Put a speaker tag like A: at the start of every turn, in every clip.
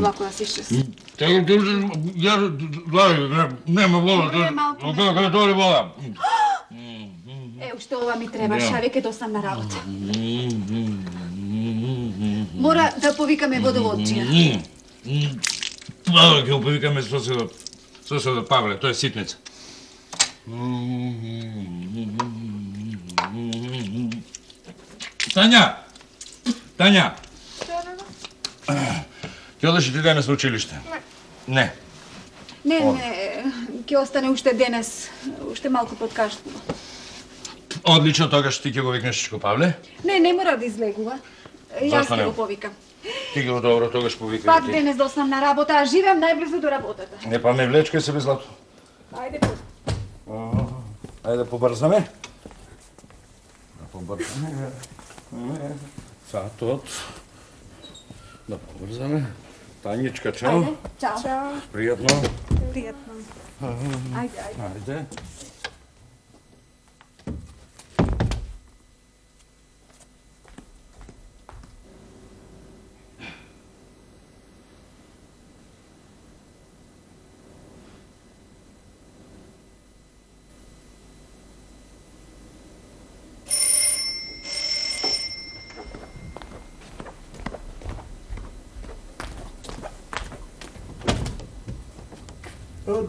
A: Можете лако да се исчести.
B: Ја нема вода. Како доли вода?
A: Уште ова ми требаше, а веќе доснам на работа. Мора да повикаме водоводчија.
B: Ќе го повикаме соседот Павле, тој е ситница. Тања! Ќе одеш и ти денес во училиште? Не.
A: Не, ќе остане уште денес, уште малку подкаштува.
B: Одлично, тогаш ти ќе го викнеш Чичко Павле?
A: Не мора да излегува. Јас ќе го повикам.
B: Ти го добро, тогаш повикај.
A: Пак денес доснам на работа, а живеам најблизу до работата.
B: Не па ме влечкај се без злато.
A: Ајде
B: Ајде побрзаме. Сатот. Да побрзаме. Тањичка, чао.
A: Чао.
B: Пријатно.
A: Пријатно.
B: Ајде.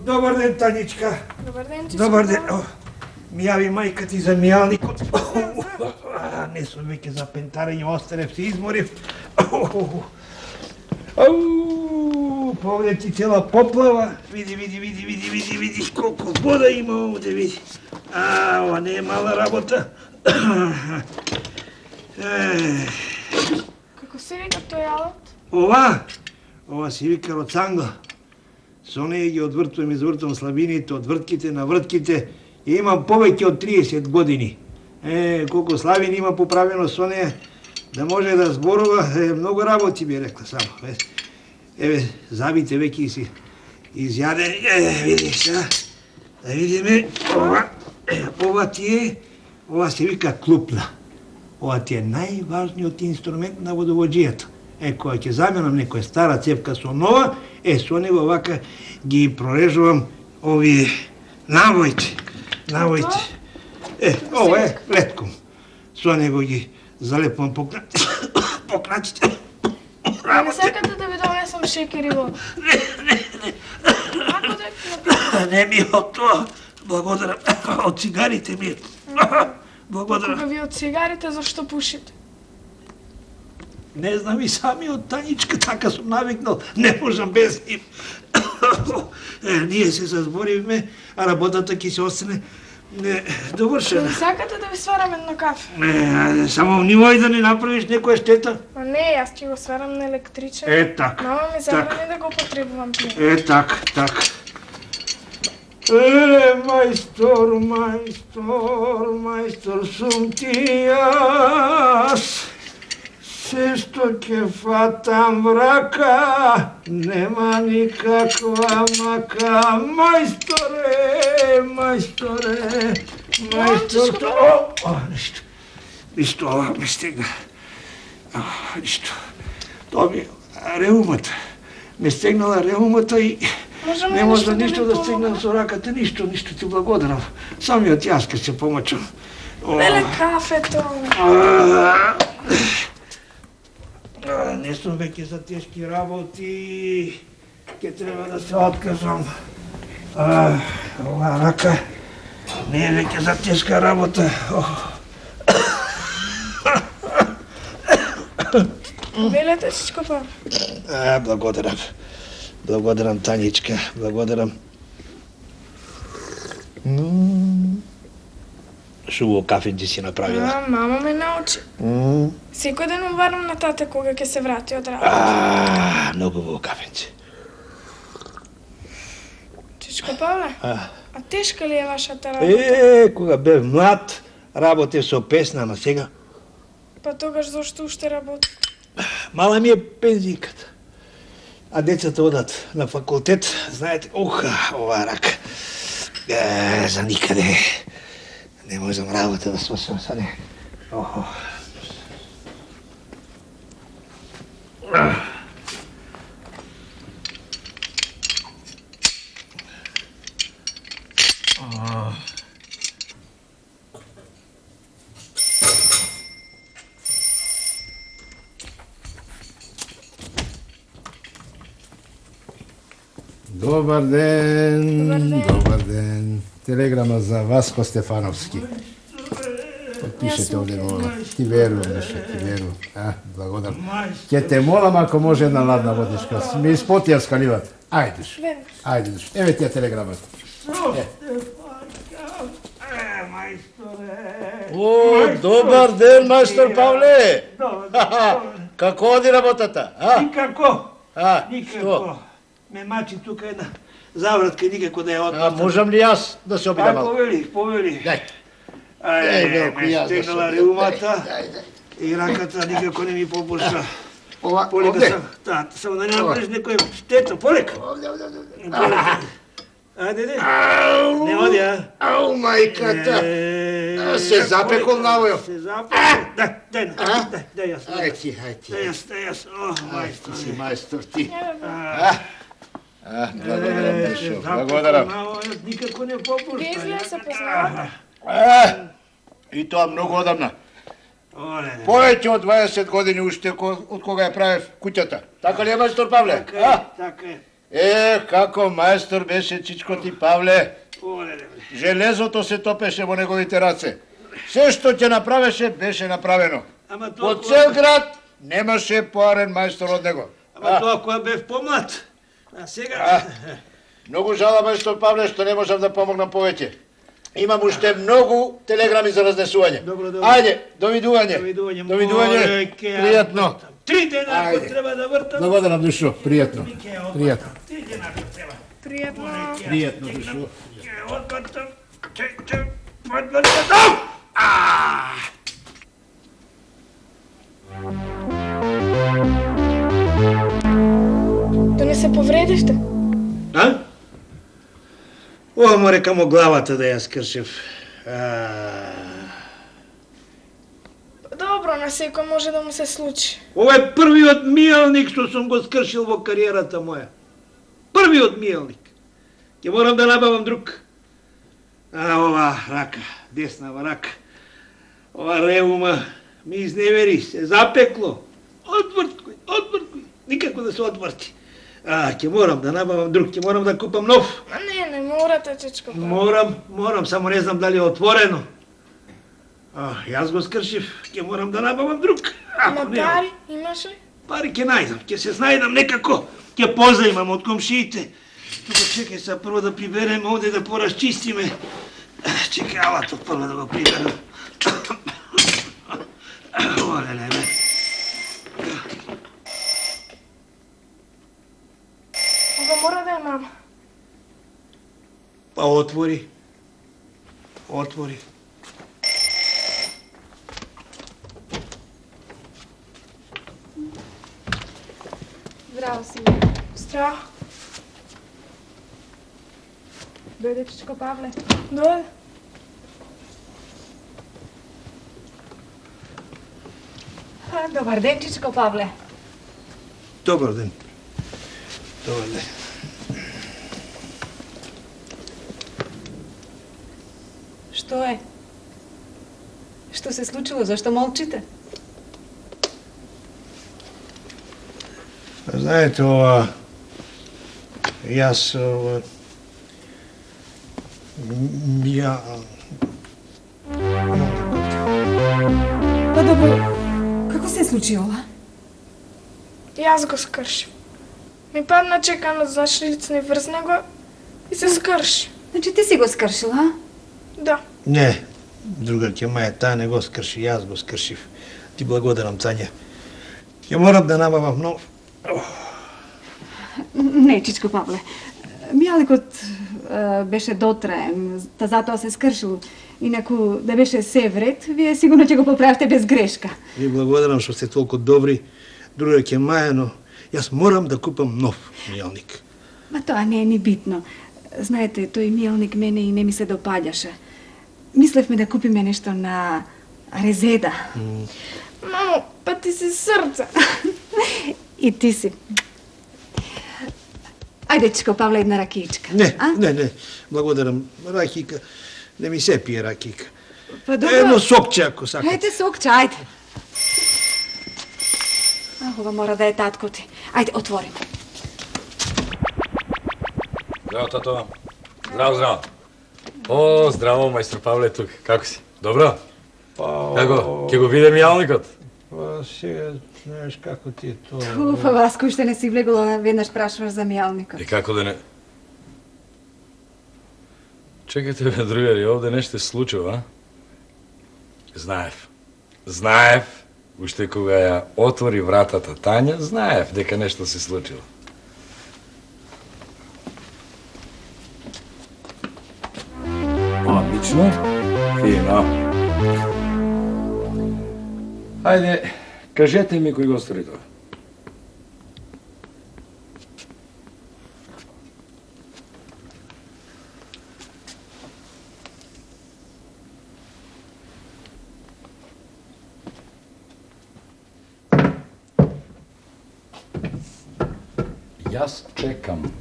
C: Добар ден, Тањичка.
D: Добар ден, Чичко.
C: Добар ден. Ми јави мајка ти за мијалникот. Не сум веќе за пентарење, останев се изморив. Повде ти цела поплава. Види колку вода има овде, види. Ова не е мала работа.
D: Како се вика тој алат?
C: Ова се вика роцанго. Со неја ги извртувам слабините од вртките на вртките и имам повеќе од 30 години. Колку слабини има поправено со неја, да може да зборува, многу работи би рекла само. Забите веќе си изјадени, видиш, да видиме, ова се вика клупна. Ова ти е најважниот инструмент на водовоđијата. Кога ќе заменам некоја стара цепка со нова, со него вака ги прорежувам овие навојци. Ова е летком. Со него ги залепувам по крачите.
D: Не сакате да ви донесам шекер и вода?
C: Не. Не ми од тоа. Благодарам. Од цигарите ми. Благодарам.
D: Кога ви од цигарите, зашто пушите?
C: Не знам и самиот, Тањичка, така сум навикнал, не можам без нив. Ние се сазборивме, а работата ќе се остане довршена.
D: Не сакате да ви сварам едно кафе?
C: Само немој да не направиш некоја штета.
D: Не, јас ќе го сварам на електричен.
C: Так.
D: Мама ми забрани да го употребувам плин.
C: Так. Мајстор сум ти јас. Се што ќе фатам врака, нема никаква мака. Мајсторе. Ништо, ова ме стегна. Ништо. Тоа ми реумата. Ме стегнала реумата и не можам ништо да стегнам со раката, ништо ти благодарам. Самиот јас ке се помачам.
D: Веле кафето.
C: Не сум веќе за тешки работи. Ке треба да се откажам. Ова рака не е веќе за тешка работа.
D: Велете, Чичко Павле.
C: Благодарам, Тањичка. Благодарам. Шубаво кафенце си направила.
D: Мама ме научи. Секој ден му варам на тате кога ќе се врати од работа.
C: Многу убаво кафенце.
D: Чичко Павле, а тешка ли е вашата работа?
C: Кога бев млад, работев со песна, ама сега...
D: Па тогаш зашто уште работи?
C: Мала ми е пензиката. А децата одат на факултет, знаете, ова рака. За никаде. Не можам работа да свршам са не. Dobar den.
D: Dobar den.
C: Dobar den. Telegrama za Vasko Stefanovski. Potpišete ovdje ovo. Ti verujem, Duše, ti verujem. Blagodan. Ке te molam ako može jedna ladna vodnička. Mi iz Potija skalivati. Ajde, Duše. Ajde, Duše. Evo ti je telegrama.
E: O, dobar den, majstor Pavle! Kako odi работата?
C: Никако.
E: Što?
C: Me mači tuka jedna zavratka i nikako da je otpustila.
E: Možem li jaz da se obidam malo?
C: Poveli.
E: Daj.
C: Me stegnala reumata i rakata nikako ne mi popušta.
E: Ovdje?
C: Samo da ne napraviš neko šteto. Polek. Ajde. Ne odi, a?
E: Au, majkata. Se zapekol navojo.
C: Se zapekol. Daj jas.
E: Ajde.
C: Daj jas.
E: Ti si majstor, ti. Blagodaram, Dušo, blagodaram.
C: Nikako ne popušta.
D: Bizle se poznavate?
E: I to mnogo odavna. Повеќе од 20 години уште од кога ја правев куќата. Така ли е, мајстор Павле?
C: Така е.
E: Како мајстор беше чичко ти, Павле. Железото се топеше во неговите раце. Се што ќе направеше, беше направено. По цел град немаше поарен мајстор од него.
C: Ама тоа кога бев помлад. А сега...
E: Многу жала, мајстор Павле, што не можам да помогнам повеќе. Имам уште многу телеграми за разнесување.
C: Добро.
E: Ајде, довидување. Довидување. Пријатно.
C: 3 дена ако треба да вртам.
E: Благодарам, Душо. Пријатно.
C: 3 дена ако треба.
D: Пријатно.
E: Душо.
C: Отвртам.
D: Да не се повредиште?
C: Ова море камо главата да ја скршев.
D: Добро, на секој може да му се случи.
C: Ова е првиот мијалник што сум го скршил во кариерата моја. Првиот мијалник. Ќе морам да набавам друг. Ова рака, деснава рака. Ова реума ми изневери, се запекло. Отврткој. Никако да се отврти. Ќе морам да набавам друг, ќе морам да купам нов.
D: Не морате, чичко.
C: Морам, само не знам дали е отворено. Јас го скршив, ќе морам да набавам друг.
D: Ама пари имаш ли?
C: Пари ќе најдам, ќе се снајдам некако, ќе позаимам од комшиите. Тука чекај са прво да приберем овде да поразчистиме. Чекај алатот прво да го приберем. Олеле, бе.
D: Ова мора да е мама.
C: Па отвори.
A: Здраво си.
D: Здраво.
A: Дојде чичко Павле.
D: Дојде.
A: Добар ден, чичко Павле.
C: Добар ден.
A: Што е? Што се случило? Зашто молчите?
C: Знаете, јас
A: Па добро, како се случи ова?
D: Јас го скршив. Ми падна чекано за шлицни врзна го и се скрши.
A: Значи ти си го скршил, а?
D: Да.
C: Не, другарке Маја, таа не го скрши, јас го скршив. Ти благодарам, Цања. Ќе морам да набавам нов.
A: Не, чичко Павле. Мијаликот беше дотраен, та затоа се скршил. Инаку да беше се вред, вие сигурно ќе го поправите без грешка.
C: Ви благодарам што сте толку добри, другарке Маја, но јас морам да купам нов мијалник.
A: Ма тоа не е ни битно. Знаете, тој мијалник мене и не ми се допаѓаше. Мислевме да купиме нешто на резеда.
D: Мамо, па ти си срце.
A: И ти си. Ајде, чичко Павле, една ракиичка.
C: Не, благодарам. Ракика, не ми се пие ракика.
A: Па добро.
C: Едно сокче, ако сакате.
A: Ајде, сокче, ајде. Ова мора да е татко ти. Ајде, отвори.
B: Zdravo, tato. Zdravo, zdravo. O, zdravo, majstor Pavle tuк. Како си? Добро? Како? Ќе го видим јалникот?
C: Па сега, знаеш како ти е тоа.
A: Па Васко, уште не си влегола, веднаш прашуваш за мијалникот.
B: И како да не... Чекайте, бе, другари, овде нешто се случува, а? Знаев, уште кога ја отвори вратата Тања, знаев дека нешто се случило. Одлично, фино. Хајде, кажете ми кој го стори тоа. Јас чекам.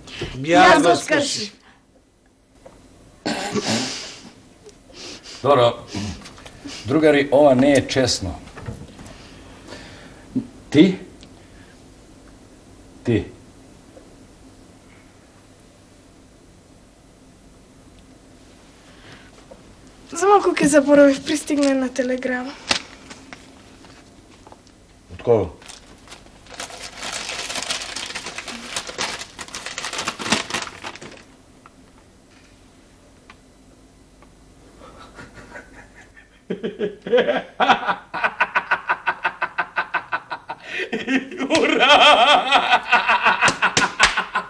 C: Јас го скршив.
B: Добро. Другари, ова не е честно. Ти?
D: За малку ќе заборавив, пристигна една телеграма.
B: Од кого?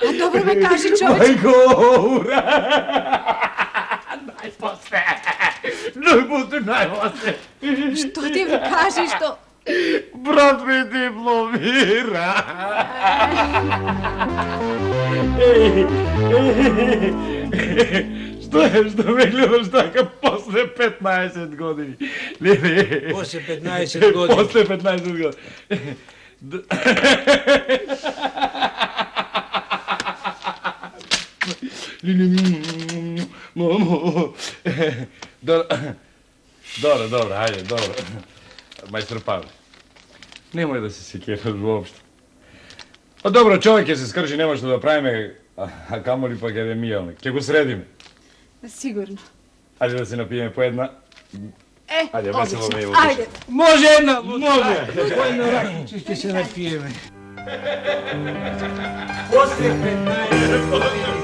A: А добро ме кажи, човече.
B: Мајко, ура! Најпосле! Најпосле!
A: Што ти ми кажи, што...
B: Брат ми дипломира! Што ме гледаш така после 15 години?
C: После 15 години.
B: После 15 години. Добро, хајде, добро. Мајстор Павле, немој да се секираш воопшто. Па добро, човек ќе се скрши, нема што да правиме, а камоли пак еде мијалник. Ќе го средиме.
A: Сигурно.
B: Ајде да се напиеме по една. Ајде, весело ме
A: одлично. Ајде.
C: Може една, може. Војно ракице ќе се напиеме. После 15 години.